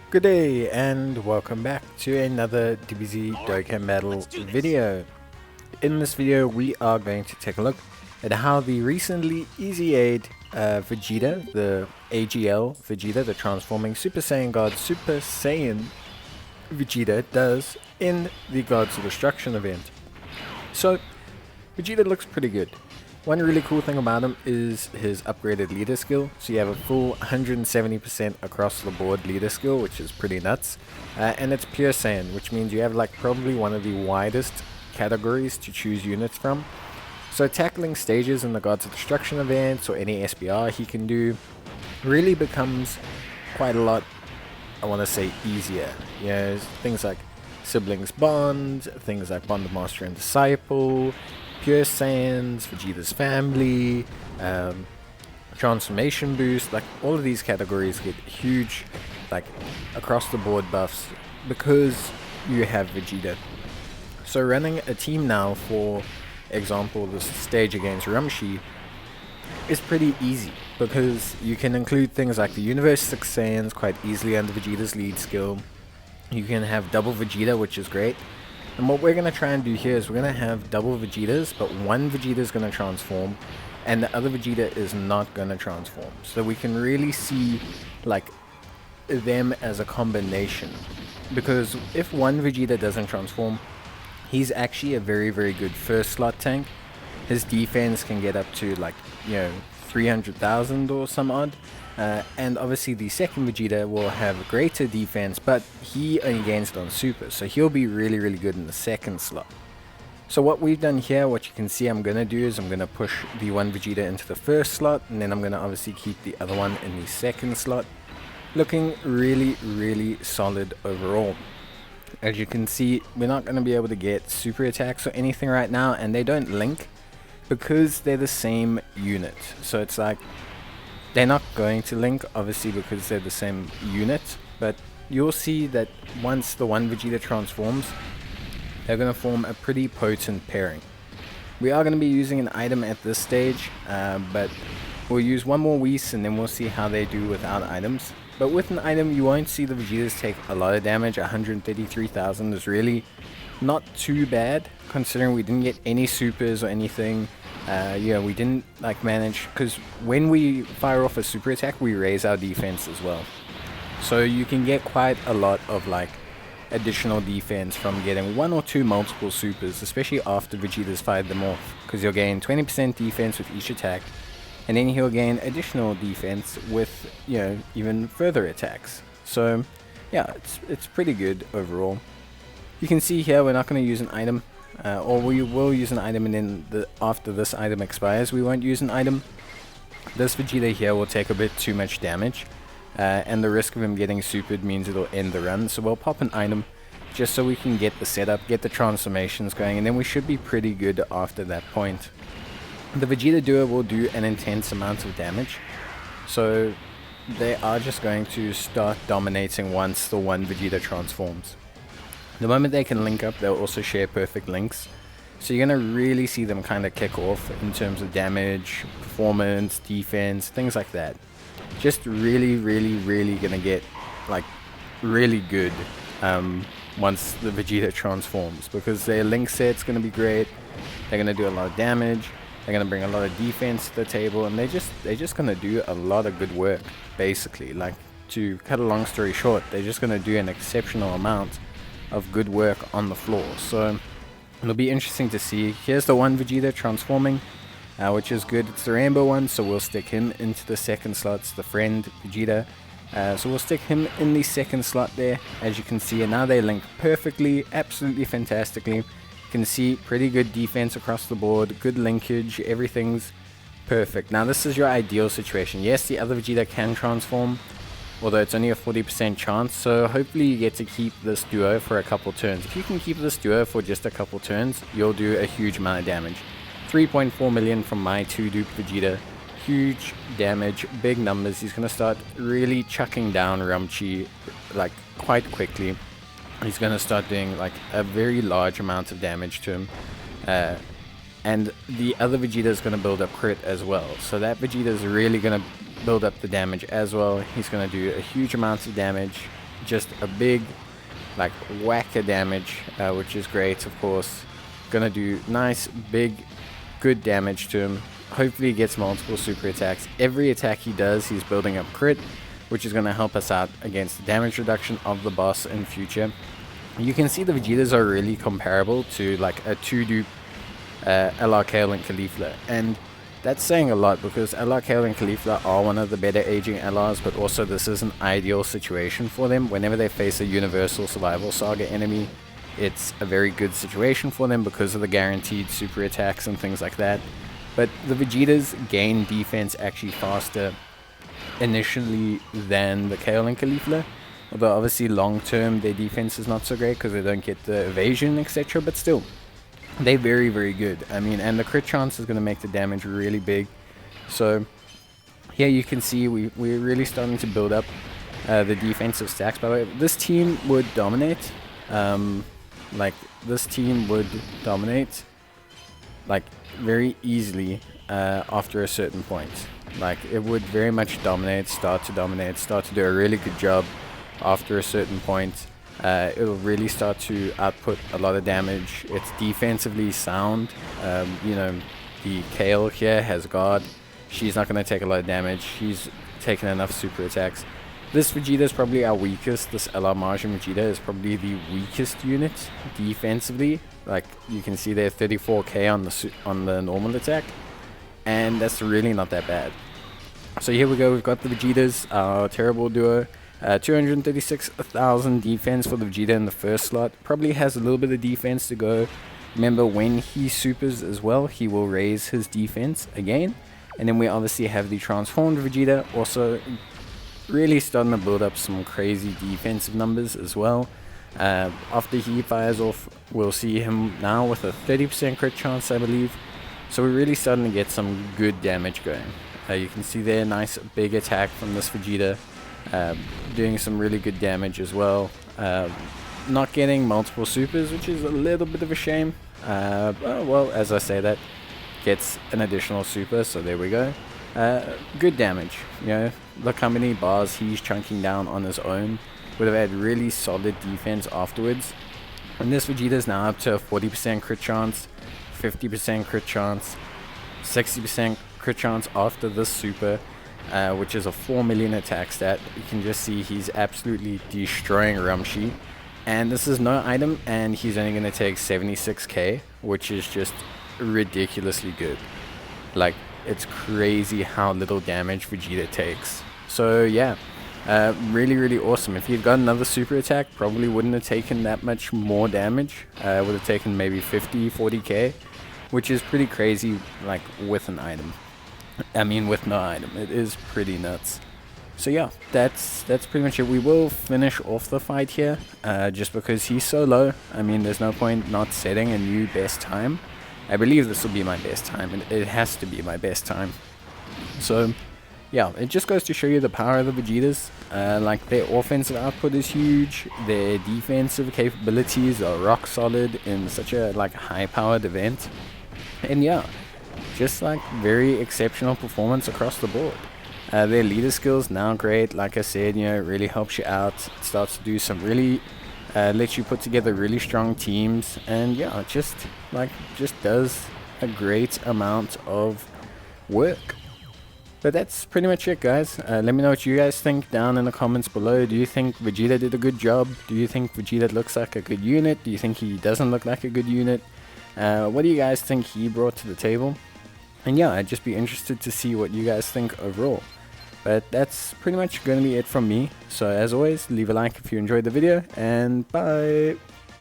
Good day and welcome back to another DBZ Dokkan battle video. In this video we are going to take a look at how the recently EZA'd Vegeta, the AGL Vegeta, the Transforming Super Saiyan God Super Saiyan Vegeta does in the Gods of Destruction event. So Vegeta looks pretty good. One really cool thing about him is his upgraded leader skill. So you have a full 170% across the board leader skill, which is pretty nuts. And it's pure Saiyan, which means you have like probably one of the widest categories to choose units from. So tackling stages in the Gods of Destruction events or any SBR he can do really becomes quite a lot, I want to say, easier. You know, things like Siblings Bond, things like Bond of Master and Disciple, Pure Saiyans, Vegeta's Family, Transformation Boost, like all of these categories get huge, like across the board buffs because you have Vegeta. So running a team now, for example, this stage against Rumshi, is pretty easy because you can include things like the Universe 6 Saiyans quite easily under Vegeta's lead skill. You can have double Vegeta, which is great. And what we're going to try and do here is we're going to have double Vegetas, but one Vegeta is going to transform and the other Vegeta is not going to transform. So we can really see like them as a combination. Because if one Vegeta doesn't transform, he's actually a very, very good first slot tank. His defense can get up to like, 300,000 or some odd. And obviously the second Vegeta will have greater defense, but he only gains it on super, so he'll be really, really good in the second slot. So what we've done here, what you can see I'm going to do is I'm going to push the one Vegeta into the first slot, and then I'm going to obviously keep the other one in the second slot. Looking really, really solid overall. As you can see, we're not going to be able to get super attacks or anything right now, and they don't link because they're the same unit. So it's like they're not going to link, obviously, because they're the same unit, but you'll see that once the one Vegeta transforms, they're going to form a pretty potent pairing. We are going to be using an item at this stage, but we'll use one more Whis and then we'll see how they do without items. But with an item, you won't see the Vegetas take a lot of damage. 133,000 is really not too bad, considering we didn't get any supers or anything. We didn't like manage, because when we fire off a super attack we raise our defense as well, so you can get quite a lot of like additional defense from getting one or two multiple supers, especially after Vegeta's fired them off, because you'll gain 20% defense with each attack, and then he'll gain additional defense with even further attacks. So yeah, it's pretty good overall. You can see here we're not going to use an item. Or we will use an item, and then after this item expires we won't use an item. This Vegeta here will take a bit too much damage, and the risk of him getting supered means it'll end the run, so we'll pop an item just so we can get the setup, get the transformations going, and then we should be pretty good after that point. The Vegeta duo will do an intense amount of damage, so they are just going to start dominating once the one Vegeta transforms. The moment they can link up, they'll also share perfect links. So you're going to really see them kind of kick off in terms of damage, performance, defense, things like that. Just really, really, really going to get like really good once the Vegeta transforms, because their link set's going to be great. They're going to do a lot of damage. They're going to bring a lot of defense to the table, and they're just going to do a lot of good work, basically. Like, to cut a long story short, they're just going to do an exceptional amount of good work on the floor. So it'll be interesting to see. Here's the one Vegeta transforming, which is good. It's the rainbow one, so we'll stick him into the second slot. It's the friend Vegeta, so we'll stick him in the second slot there, as you can see. And now they link perfectly, absolutely fantastically. You can see pretty good defense across the board, good linkage, everything's perfect. Now this is your ideal situation. Yes, the other Vegeta can transform, although it's only a 40% chance, so hopefully you get to keep this duo for a couple turns. If you can keep this duo for just a couple turns, you'll do a huge amount of damage. 3.4 million from my 2-dupe Vegeta. Huge damage, big numbers. He's going to start really chucking down Rumchi like quite quickly. He's going to start doing like a very large amount of damage to him. And the other Vegeta is going to build up crit as well. So that Vegeta is really going to build up the damage as well. He's going to do a huge amount of damage. just a big like whack of damage, which is great. Of course, gonna do nice big good damage to him. Hopefully he gets multiple super attacks. Every attack he does, he's building up crit, which is going to help us out against the damage reduction of the boss in future. You can see the Vegetas are really comparable to like a 2-dupe LR Kale and Caulifla, and that's saying a lot because LR Kale and Caulifla are one of the better aging LRs, but also this is an ideal situation for them. Whenever they face a Universal Survival Saga enemy, it's a very good situation for them because of the guaranteed super attacks and things like that. But the Vegetas gain defense actually faster initially than the Kale and Caulifla. Although obviously long term their defense is not so great because they don't get the evasion, etc. But still, they're very, very good. I mean, and the crit chance is going to make the damage really big. So here you can see we're really starting to build up the defensive stacks. By the way, this team would dominate. This team would dominate like very easily after a certain point. Like it would very much dominate, start to do a really good job after a certain point. It'll really start to output a lot of damage. It's defensively sound. You know, the Kale here has guard. She's not going to take a lot of damage. She's taken enough super attacks. This Vegeta is probably our weakest. This LR Majin Vegeta is probably the weakest unit defensively. Like you can see there, 34k on the normal attack, and that's really not that bad. So here we go. We've got the Vegetas, our terrible duo. 236,000 defense for the Vegeta in the first slot. Probably has a little bit of defense to go. Remember, when he supers as well, he will raise his defense again. And then we obviously have the transformed Vegeta, also really starting to build up some crazy defensive numbers as well. After he fires off, we'll see him now with a 30% crit chance, I believe. So we're really starting to get some good damage going. You can see there, nice big attack from this Vegeta, doing some really good damage as well. Not getting multiple supers, which is a little bit of a shame. Well, as I say that, gets an additional super, so there we go. Good damage. You know, look how many bars he's chunking down on his own. Would have had really solid defense afterwards. And this Vegeta is now up to a 40% crit chance, 50% crit chance, 60% crit chance after this super, which is a 4 million attack stat. You can just see he's absolutely destroying Ramshi. And this is no item, and he's only going to take 76k, which is just ridiculously good. Like, it's crazy how little damage Vegeta takes. So yeah, really, really awesome. If he'd got another super attack, probably wouldn't have taken that much more damage. Would have taken maybe 50, 40k, which is pretty crazy, like, with an item. I mean, with no item. It is pretty nuts. So yeah, that's pretty much it. We will finish off the fight here, just because he's so low. I mean, there's no point not setting a new best time. I believe this will be my best time, and it has to be my best time. So yeah, it just goes to show you the power of the Vegetas. Like, their offensive output is huge, their defensive capabilities are rock solid in such a like high powered event, and yeah, just like very exceptional performance across the board. Their leader skills now great. Like I said, you know, it really helps you out. It starts to do some really lets you put together really strong teams, and yeah, it just does a great amount of work. But that's pretty much it, guys. Let me know what you guys think down in the comments below. Do you think Vegeta did a good job? Do you think Vegeta looks like a good unit? Do you think he doesn't look like a good unit? What do you guys think he brought to the table? And yeah, I'd just be interested to see what you guys think overall. But that's pretty much going to be it from me. So as always, leave a like if you enjoyed the video, and bye!